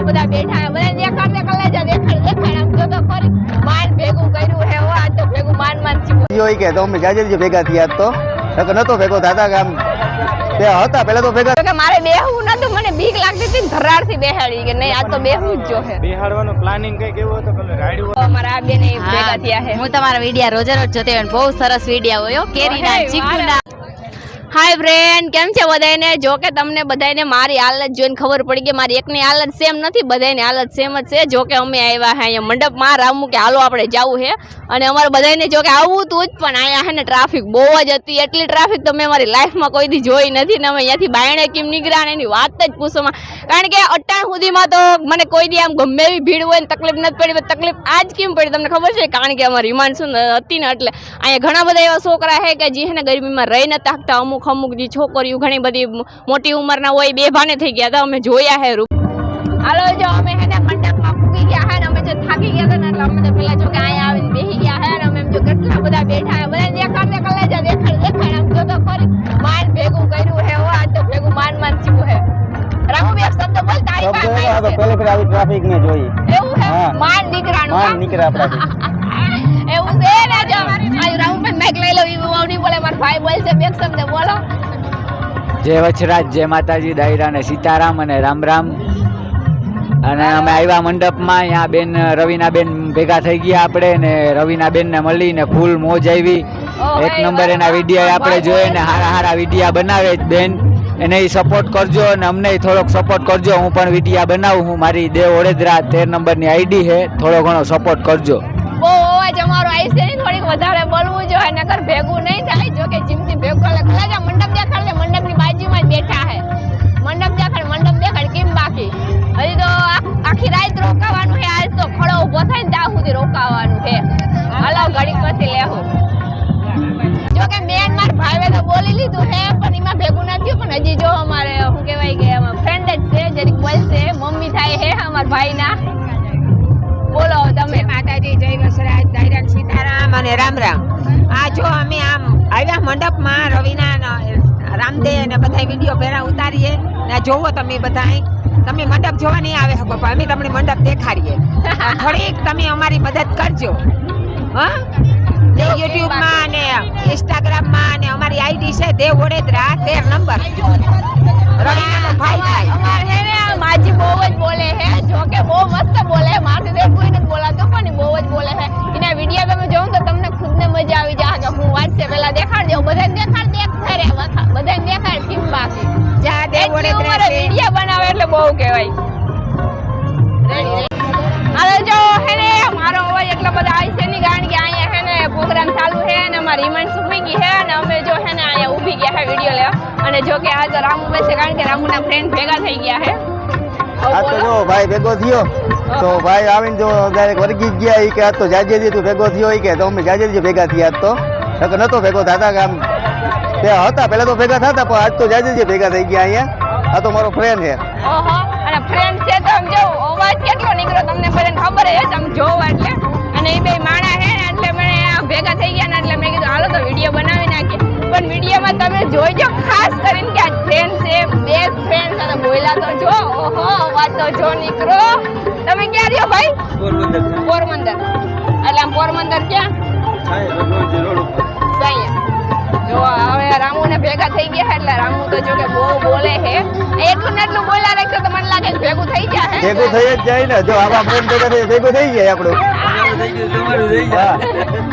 બધા બેઠા હે બધા દેખાડ કલેજા દેખાડ આમ જો તો ફરી માન ભેગું કર્યું હે આ તો ભેગું માન ઈ કે તો અમે જાજે ભેગા થયા તો નતો ભેગો થતા કે આમ તે હતા પેલા તો ભેગા કે મારે બેહવું નતું મને બીક લાગતી હતી ધરાડ થી બેહાડી કે નહીં આ તો બેહવું જ જો હે બેહાડવાનો પ્લાનિંગ કઈ કેવો હતો કે રાડ્યું અમારા આ બેને ભેગા થયા હે હું તમારા વિડિયા રોજ જોતી હોય બહુ સરસ વિડિયા હોય કેરીના ચીકુના હાય ફ્રેન્ડ કેમ છે બધાને જો કે તમને બધાને મારી હાલત જોઈને ખબર પડી કે મારી એકની હાલત સેમ નથી બધાની હાલત સેમ જ છે જો કે અમે આવ્યા હે અહીંયા મંડપમાં રામુ કે હાલો આપણે જાવું હે અને અમારે બધાને જો કે આવવું તું જ પણ અહીંયા હે ને ટ્રાફિક બહુ જ હતી એટલી ટ્રાફિક તો મેં મારી લાઈફમાં કોઈ દી જોઈ નથી ને અમે અહીંયાથી બાયણે કેમ નીકળ્યા ને એની વાત જ પૂછોમાં કારણ કે અટાણ સુધીમાં તો મને કોઈ દી આમ ગમે એવી ભીડ હોય ને તકલીફ નથી પડી તકલીફ આજ કેમ પડી તમને ખબર છે કારણ કે અમારી હિમાંશુ હતી ને એટલે અહીંયા ઘણા બધા એવા છોકરા છે કે જે હે ને ગરમીમાં રહી નથી શકતા અમુક જે છોકરીઓ ઘણી બધી મોટી ઉંમરના હોય બે ભાને થઈ ગયા હતા અમે જોયા હે રૂપ હાલો જો અમે હે ને મંડપમાં પૂગી ગયા હે ને અમે જો થાકી ગયા હતા ને એટલે અમે તો પેલા જો કે અહીંયા આવીને બેસી ગયા હે ને અમે જો કેટલા બધા બેઠા હે બધા દેખાડ કલેજા દેખાડ આમ જો તો ફરી માન ભેગું કર્યું હે આ તો ભેગું માન ચીવું હે રામુ બે શબ્દ બોલ તારી પાસે પહેલે ફેર આવી ટ્રાફિક ને જોઈ એવું હે માન દીકરાનું માન નીકળે આપડા એવું છે ને જો આ રામુ પર માઈક લઈ લો ઈ આવડી બોલે માર ભાઈ બોલશે બે શબ્દ બોલો જય વચરાજ જય માતાજી દાયરા ને સીતારામ અને રામ રામ અને અમે આવ્યા મંડપમાં અહીંયા બેન રવિના બેન ભેગા થઈ ગયા આપણે ને રવિના બેન ને મળીને ફૂલ મોજ આવી એક નંબર એના વિડીયો આપણે જોઈએ ને હારા વિડીયા બનાવે બેન એને સપોર્ટ કરજો અને અમને થોડોક સપોર્ટ કરજો હું પણ વિડીયા બનાવું હું મારી દેવ ઓડેદરા 13 નંબરની આઈડી છે થોડો ઘણો સપોર્ટ કરજો બહુ અવાજ અમારો આવી છે ને થોડીક વધારે બોલવું જોઈએ નકર ભેગું નહીં થાય જો કે જીમથી ભેગું કલેજા મંડપ દેખાડ લે મંડપની બાજુમાં જ બેઠા હે મંડપ દેખાડ કેમ બાકી હજી તો આખી રાત રોકાવાનું હે આજ તો ખડો ઉભો થાય ને ત્યાં સુધી રોકાવાનું હે હલાવ ઘડીક પછી લેવું જો કે બેન માર ભાઈએ તો બોલી લીધું હે પણ એમાં ભેગું નથી પણ હજી જો અમારે શું કહેવાય કે અમાર ફ્રેન્ડ જ છે જરીક બોલશે મમ્મી થાય હે અમાર ભાઈના બોલો તમે માતાજી જય વસરાજ દાયરા સીતારામ અને રામ રામ આ જો અમે આમ આવ્યા મંડપમાં રવિના રામદેવ અને બધા વિડીયો પહેલા ઉતારીએ ને જોવો તમે બધા તમે મંડપ જોવા નહીં આવે શકો પણ અમે તમને મંડપ દેખાડીએ થોડીક તમે અમારી મદદ કરજો હા યુટ્યુબમાં અને ઇન્સ્ટાગ્રામમાં અને અમારી આઈડી છે દેવ ઓડેદરા 13 નંબર રવિનાનો ભાઈ થાય અમારે ને માજી બહુ જ બોલે હે જો કે બહુ મસ્ત બોલે મારથી દેખ કોઈ નથી બોલાતો પણ બહુ જ બોલે હે એના વિડિયો તમે જોવો તો તમને ખુદને મજા આવી જાય કે હું વાત છે પેલા દેખાડ દઉં બધાને દેખાડ રે બધાને દેખાડ કેમ બાકી જા દેવ ઓડેદરા વિડિયો બનાવે એટલે બહુ કહેવાય હાલો જો હે ને મારો અવાજ એટલો બધા આવી છે ની કારણ કે અહીંયા હે ને પ્રોગ્રામ ચાલુ હે અને અમારી હિમાંશુ ઊભી ગઈ હે અને અમે જો હે ને અહીંયા ઊભી ગયા હે વિડિયો લેવા અને જો કે આ તો રામુ બેસે કારણ કે રામુના ફ્રેન્ડ ભેગા થઈ ગયા હે આ તો જો ભાઈ ભેગો થયો તો ભાઈ આવીને જો ડાયરેક્ટ વર્ગી ગયા ઈ કે આ તો જાજે તું ભેગો થયો ઈ કે તો અમે જાજે ભેગા થયા તો નતો ભેગો થતા કે આમ તે હતા પેલા તો ભેગા થતા પણ આજ તો જાજે ભેગા થઈ ગયા અહીંયા આ તો મારો ફ્રેન્ડ છે ઓહો અને ફ્રેન્ડ છે તો આમ જો અવાજ કેટલો નીકળ્યો તમને બધાને ખબર હે તમે જોવો એટલે અને એ બે માણા હે ને એટલે મને ભેગા થઈ ગયા ને એટલે મેં કીધું હાલો તો વિડીયો બનાવી નાખીએ પણ વિડીયોમાં તમે જોઈજો ખાસ કરીને કે આ ફ્રેન્ડ છે બેસ્ટ ફ્રેન્ડ સાથે બોલ્યા તો જો ઓહો અવાજ તો જો નીકળો તમે ક્યાં રહ્યો ભાઈ પોરબંદર એટલે આમ પોરબંદર ક્યાં સાઈ જો હવે રામુ ને ભેગા થઈ ગયા એટલે રામુ તો જો કે બહુ બોલે હે એટલું ને એટલું બોલ્યા રાખજો તો મને લાગે ભેગું થઈ જાય ભેગું થઈ જ જાય ને જો આવા ફ્રેન્ડ ભેગા થઈ ભેગું થઈ જાય આપણું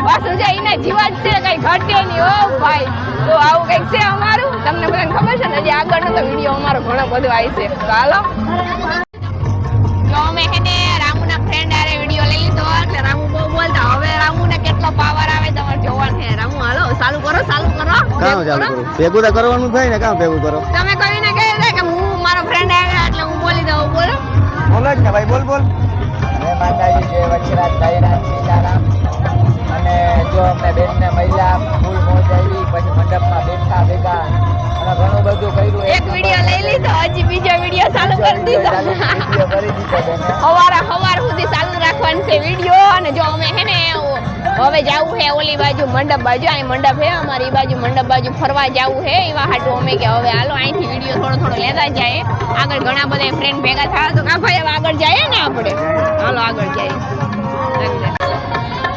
બસ જે એને જીવાત છે કઈ ઘટે નહીં ઓ ભાઈ તો આવું કઈક છે અમારું તમને બધાને ખબર છે ને હજી આગળનો તો વિડીયો અમારો ઘણો બધો આવી છે તો હાલો જો અમે હે ને રામુના ફ્રેન્ડ આરે વિડીયો લઈ લીધો એટલે રામુ બહુ બોલતા હવે રામુને કેટલો પાવર આવે તમારે જોવાનું છે રામુ હાલો ચાલુ કરો કામ ચાલુ કરો ભેગું તો કરવાનું થાય ને કામ ભેગું કરો તમે કહીને કહી દે કે હું મારો ફ્રેન્ડ આવ્યા એટલે હું બોલી દઉં બોલો બોલો જ ને ભાઈ બોલ જય માતાજી જય વચરાજ દાયરા સીતારામ અને જો અમને બેનને મળ્યા ફૂલ મોજ આવી પછી મંડપમાં બેઠા ભેગા અને ઘણું બધું કર્યું એક વિડીયો લઈ લીધો હજી બીજો વિડીયો ચાલુ કરી દીધો કરી દીધો સવાર સુધી ચાલુ રાખવાનું છે આવશે વિડીયો. અને જો અમે હે ને હવે જાવું હે ઓલી બાજુ મંડપ બાજુ, અહીં મંડપ હે અમારી ઈ બાજુ મંડપ બાજુ ફરવા જાવું હે. એવા હાટું અમે કે હવે હાલો અહીંથી વિડીયો થોડો લેતા જાય. આગળ ઘણા બધા ફ્રેન્ડ ભેગા થયા તો કા ભાઈ હવે આગળ જાય ને આપણે, હાલો આગળ જાય.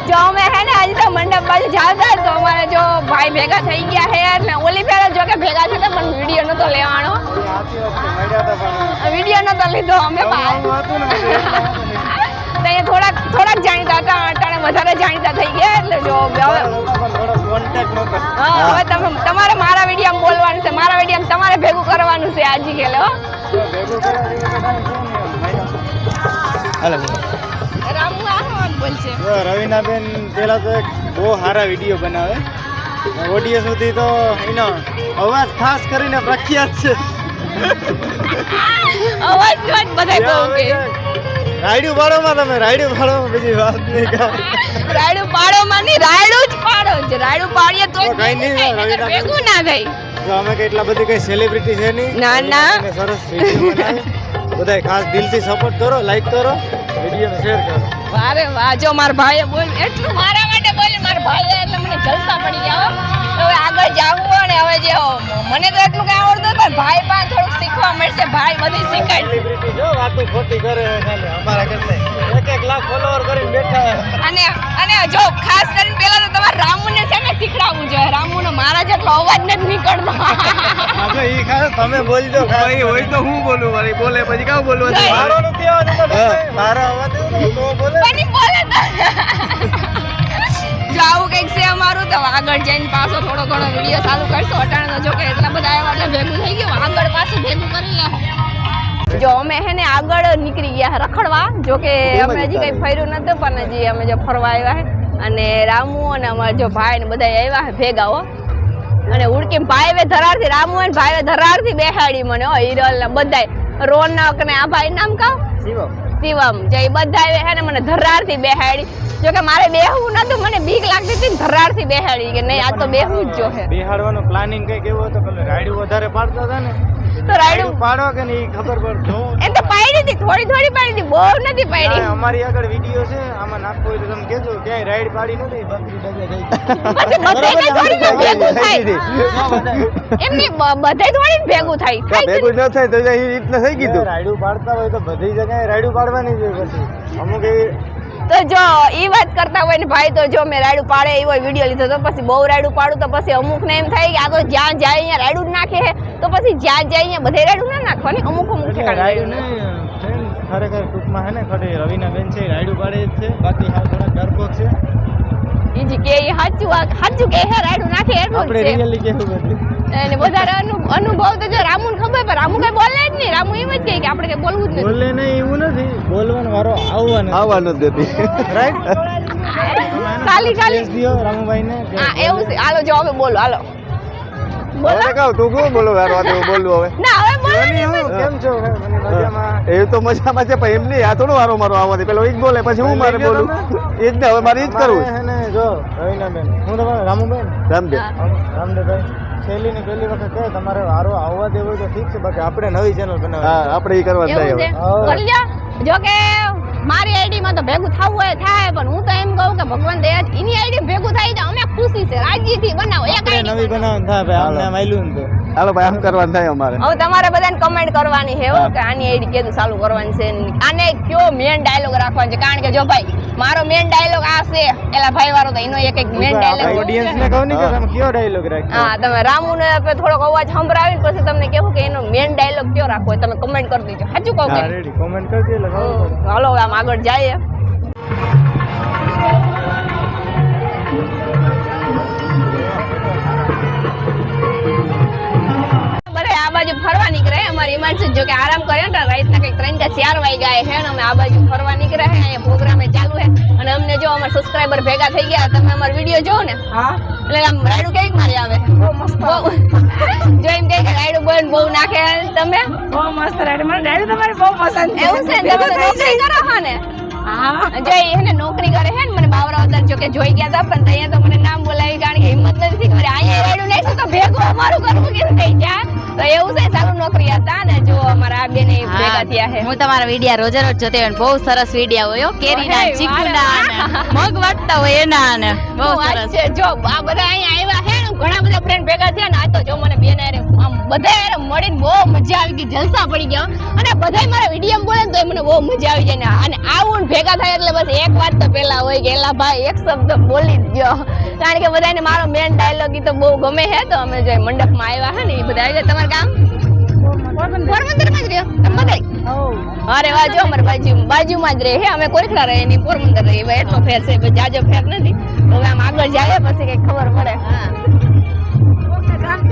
જો અમે હે ને આજે તો મંડપ બાજુ જાતા તો અમારે જો ભાઈ ભેગા થઈ ગયા હે ને ઓલી ફેરે જો કે ભેગા થતા પણ વિડીયો નતો લેવાનો, વિડીયો નતો લીધો અમે થોડાક જાણીતા હતા, અટાણે વધારે જાણીતા થઈ ગયા એટલે જો હવે તમે તમારે મારા વિડીયો બોલવાનું છે, મારા વિડીયો તમારે ભેગું કરવાનું છે આજી ખેલે હો. રવીનાબેન પેલા તો એક બહુ સારા વિડીયો બનાવે, ઓડિયો સુધી તો એનો અવાજ ખાસ કરીને પ્રખ્યાત છે. અવાજ તો બધાય બહુ કે રાયડું પાડોમાં તમે રાયડું પાડોમાં બીજી વાત નહીં કરો. રાયડું પાડોમાં નહીં, રાયડું જ પાડો છે. રાયડું પાડીએ તો કઈ નહીં રવીના ભેગું ના થાય. જો અમે કે એટલા બધી કઈ સેલિબ્રિટી છે નહીં. ના ના અને સરસ વિડીયો બનાવે, બધાય ખાસ દિલથી સપોર્ટ કરો, લાઈક કરો, વિડીયોને શેર કરો. અરે વાહ, જો મારા ભાઈએ બોલ્યું એટલું મારા માટે બોલ્યું મારા ભાઈએ એટલે મને જલસા પડી ગયા. હવે આગળ જાવું અને હવે જે મને તો એટલું કઈ આવડતું પણ ભાઈ પાસે થોડુંક શીખવા મળશે. ભાઈ બધી શીખાય. સેલિબ્રિટી જો વાતો ખોટી કરે ખાલી અમારા કરતા 1 લાખ ફોલોવર કરીને બેઠા. અને જો ખાસ કરીને પેલા તો તમારે રામુને છે ને શીખડાવવું જોઈએ. રામુનો મારા જેટલો અવાજ નથી નીકળતો. આજે ઈ ખાસ તમે બોલજો, ભાઈ હોય તો હું બોલું, મારી બોલે પછી કાવ બોલવાનું. મારો નથી આવતો તો મારો અવાજ તો બોલે પણ બોલે તો જો આવું કંઈક છે અમારું. તો આગળ જઈને પાછો થોડો ઘણો વિડીયો ચાલુ કરશો. અટાણે તો જો કે એટલા બધા આવ્યા એટલે ભેગું થઈ ગયું. આગળ પાછું ભેગું કરી લેવું. જો અમે હે ને આગળ નીકળી ગયા રખડવા. જો કે અમે હજી કઈ ફર્યું નતું પણ હજી અમે જો ફરવા આવ્યા હે. અને રામુ અને અમારા જો ભાઈ ને બધા આવ્યા હે ભેગા હો. અને ઉડકી ભાઈ ધરારથી રામુ અને ભાઈ ધરારથી બેહાડી મને હો. હિરલ ને બધાય રોનક ને આ ભાઈ નામ કાવ શિવમ જે બધા આવ્યા હે ને મને ધરારથી બેહાડી. જો કે મારે બેહવું નતું, મને બીક લાગતી હતી ધરારથી બેહાડી કે નહીં આ તો બેહવું જ જો હે. બેહાડવાનું પ્લાનિંગ કઈ કેવું હતું, પેલું રાયડું વધારે પાડતા હતા ને તો રાયડું પાડો કે નહીં ખબર પડતો. એ તો પાડી હતી, થોડી પાડી હતી, બહુ નથી પાડી. અમારી આગળ વિડીયો છે, આમાં નાખવો હોય તો તમે કેજો. ક્યાંય રાઈડ પાડી નથી, બકરી ડગે ગઈ. પછી બધાય થોડી ભેગું થાય એમની બધાય થોડી ભેગું થાય ભેગું ન થાય તો એ રીતના થઈ ગયું. રાયડું પાડતા હોય તો બધી જગ્યાએ રાયડું પાડવાની જોઈએ. પછી અમુક એવી તો જો ઈ વાત કરતા હોય ને ભાઈ તો જો મેં રાયડું પાડે એવો વિડીયો લીધો તો પછી બહુ રાયડું પાડું તો પછી અમુક ને એમ થાય કે આ તો જ્યાં જાય અહીંયા રાયડું જ નાખે છે. તો પછી જ્યાં જાય અહીંયા બધે રાયડું ના નાખવાની, અમુક ઠેકાણે રાયડું નહીં. ખરેખર ટૂંકમાં હે ને ખરી રવીના બેન છે રાયડું પાડે જ છે, બાકી હા થોડા ડરપોક છે. ઈજી કે ઈ સાચું કે હે રાયડું નાખે એટલું આપણે જ છે. રિયલી કેવું બધું અને વધારે અનુભવ તો જો રામુને ખબર પણ રામુ કઈ બોલે જ નહીં. રામુ એમ જ કહે કે આપણે કઈ બોલવું જ નથી. બોલે નહીં એવું નથી, બોલવાનો વારો આવવાનું જ નથી. રાઈટ ખાલી દિયો રામુભાઈ ને હા એવું છે. હાલો જો હવે બોલો, હાલો બોલો. હવે કહું તું શું બોલો યાર, વાત બોલવું હવે. ના હવે બોલો કેમ છો? મને મજામાં. એ તો મજામાં છે પણ એમ નહીં, આ થોડું વારો મારો આવવાથી પેલો ઈ જ બોલે પછી હું મારે બોલું એ જ ને. હવે મારે ઈ જ કરવું. હે ને જો રવીનાબેન, હું તમારા રામુબેન રામદેવ રામદેવભાઈ છેલ્લી ની પહેલી વખત કહે તમારે વારો આવવા દેવો હોય તો ઠીક છે, બાકી આપણે નવી ચેનલ બનાવવાની. હા આપણે ઈ કરવા જ એવું છે. થાય. કરી લ્યો. જો કે મારી આઈડી માં તો ભેગું થવું હોય થાય, પણ હું તો એમ કહું કે ભગવાન દયા એની આઈડી ભેગું થાય તો અમે ખુશી છે, રાજી થી બનાવો એક આપણે નવી આઈડી. બનાવવાનું થાય ભાઈ, આમને આમ આયલું ને તો હાલો ભાઈ આમ કરવાનું થાય અમારે. હવે તમારે બધાને કમેન્ટ કરવાની છે હો કે આની આઈડી કેદું ચાલુ કરવાની છે. આને કયો મેન ડાયલોગ રાખવાનો છે, કારણ કે જો ભાઈ મારો મેન ડાયલોગ આ છે, એલા ભાઈ વાળો તો એનો એક મેન ડાયલોગ ઓડિયન્સ ને કહું ને કે તમે કયો ડાયલોગ રાખ્યો. હા તમે રામુ ને થોડોક અવાજ સંભળાવીને પછી તમને કેવું કે એનો મેન ડાયલોગ કયો રાખવો હોય તમે કમેન્ટ કરી દેજો. સાચું કહું કે હા રેડી, કોમેન્ટ કરજો એટલે ખબર પડે. હાલો આમ આગળ જઈએ. આ બાજુ ફરવા નીકળ્યા અમારી હિમાંશુ જો કે આરામ કર્યો ને રાતના કંઈક 3 કે 4 વાગ્યા છે ને અમે આ બાજુ ફરવા નીકળ્યા છે. અહીંયા પ્રોગ્રામે ચાલુ છે અને અમને જો અમારા સબસ્ક્રાઇબર ભેગા થઈ ગયા. તમે અમારો વિડીયો જોવો ને એટલે આમ રાયડું કેવી મારી આવે બહુ મસ્ત. જો એમ કહે કે રાયડું બોન બહુ નાખે. તમે બહુ મસ્ત રાયડું, મને રાયડું તમારી બહુ પસંદ છે. એવું છે ને તમે તો નોકરી કરો છો ને? જો એ હે ને નોકરી કરે છે ને મને બાવરાવદર જો કે જોઈ ગયા હતા પણ અહીંયા તો મને નામ બોલાવી કારણ કે હિંમત નથી કે અહીંયા રેડું નહીં તો ભેગું અમારું કરવું કે થઈ જાય તો એવું છે સારું નોકરી હતા ને જો અમારા આ બેને ભેગા થયા છે હું તમારા વિડિયા રોજે રોજ જોતી હોય બહુ સરસ વિડિયા હોય કેરીના ઓહે, ચીકુના વાહ. મગ વાટતા હોય એના ને બહુ શું વાત સરસ છે જો આ બધા અહીંયા આવ્યા છે ને ઘણા બધા ફ્રેન્ડ ભેગા થયા ને આ તો જો મને બેન હારે આમ બધા હારે મળીને બહુ મજા આવી ગઈ જલસા પડી ગયા અને બધાય મારા વિડીયો બોલે ને તો મને બહુ મજા આવી જાય ને અને આવું ને ભેગા થાય એટલે બસ એક વાત તો પેલા હોય કે એલા ભાઈ એક શબ્દ બોલી જ ગયો કારણ કે બધાને મારો મેન ડાયલોગ ઈ તો બહુ ગમે છે તો અમે જે મંડપમાં આવ્યા છે ને એ બધા આવી ગયા તમારું ગામ પોરબંદરમાં જ રહ્યો તમે બધા અરે વાહ જો અમારી બાજુમાં જ રહે છે અમે કોઈખડા રહે ની પોરબંદર રહી ભાઈ એટલો ફેર છે જાજો ફેર નથી હવે આમ આગળ જાય પછી કઈ ખબર પડે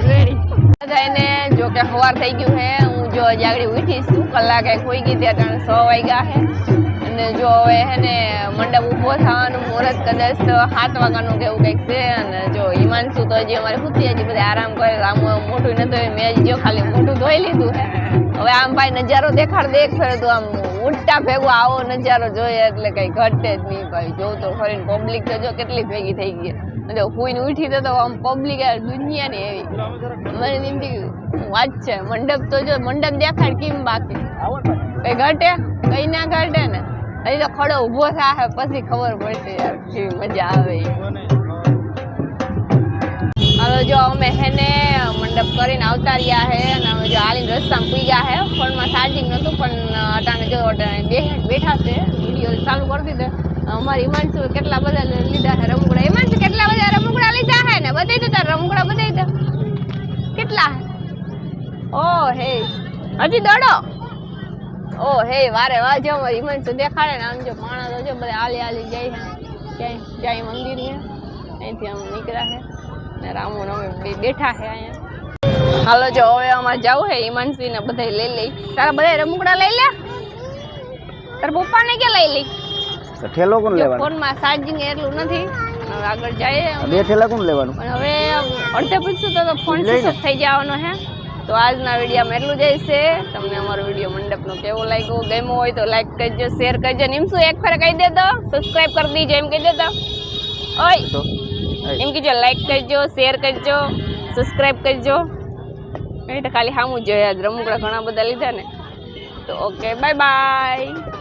રેડી બધાને જો કે સવાર થઈ ગયું છે હું જો જાગડી ઉઠી છું કલાકે ખોઈ ગઈ ત્યાં 6 વાગ્યા છે અને જો હવે હે ને મંડપ ઊભો થવાનું મુહૂર્ત કદાચ તો 7 વાગ્યાનું કે એવું કંઈક છે અને જો હિમાંશુ તો હજી અમારે સુતી હજી બધા આરામ કરે આમ મોટું નતું મેં હજી જો ખાલી મોટું ધોઈ લીધું છે હવે આમ ભાઈ નજારો દેખાડ દેખ ફેર તો આમ ઉડતા ભેગો આવો નજારો જોઈએ એટલે કઈ ઘટે જ નહીં ભાઈ જો તો ફરીને પબ્લિક તો જો કેટલી ભેગી થઈ ગઈ અને કોઈને ઉઠી તો આમ પબ્લિક દુનિયાની એવી મને એમથી વાત છે મંડપ તો જો મંડપ દેખાડ કેમ બાકી કઈ ઘટે કઈ ના ઘટે ને અહીં તો ખડો ઊભો થાય પછી ખબર પડશે યાર કેવી મજા આવે હાલો જો અમે હેને મંડપ કરીને આવતા રહ્યા હે અને અમે જો હાલીને રસ્તામાં પૂગ્યા હે ફોનમાં ચાર્જિંગ નહોતું પણ અટાણે જો બેઠા છે વિડીયો ચાલુ કરી દીધો અમારી હિમાંશુ કેટલા બધા લીધા છે રમકડા હિમાંશુ કેટલા બધા રમકડા લીધા હે ને બતાવી દો તાર રમકડા બતાવી દો કેટલા ઓ હે હજી દડો ઓ હે વારે વાહ જો અમારી હિમાંશુ દેખાડે ને આમ જો માણસ તો જો બધા હાલી હાલી જાય છે ક્યાંય મંદિર ને અહીંથી આમ નીકળ્યા છે ને રામુ અમે બેઠા છે અહીંયા હાલો જો હવે અમારે જવું છે હિમાંશુ ને બધા લઈ લઈ તારા બધા રમકડા લઈ લે તારા પપ્પા ને કે લઈ લઈ ઠેલો કોણ લેવાનું ફોનમાં ચાર્જિંગ એટલું નથી હવે આગળ જઈએ બે ઠેલા કોણ લેવાનું પણ હવે અડધે પૂછશું તો ફોન સ્વિચ ઓફ થઈ જવાનો છે તો આજના વિડીયોમાં એટલું જ છે તમને અમારો વિડીયો મંડપનો કેવો લાગ્યો ગમ્યો હોય તો લાઈક કરજો શેર કરજો ને એમ શું એક ફેર કહી દેતો સબસ્ક્રાઇબ કરી દીજો એમ કહી દેતો ઓય એમ કીજો લાઈક કરજો શેર કરજો સબસ્ક્રાઇબ કરજો એ તો ખાલી સામું જ જોઈએ રમકડા ઘણા બધા લીધા ને તો ઓકે બાય બાય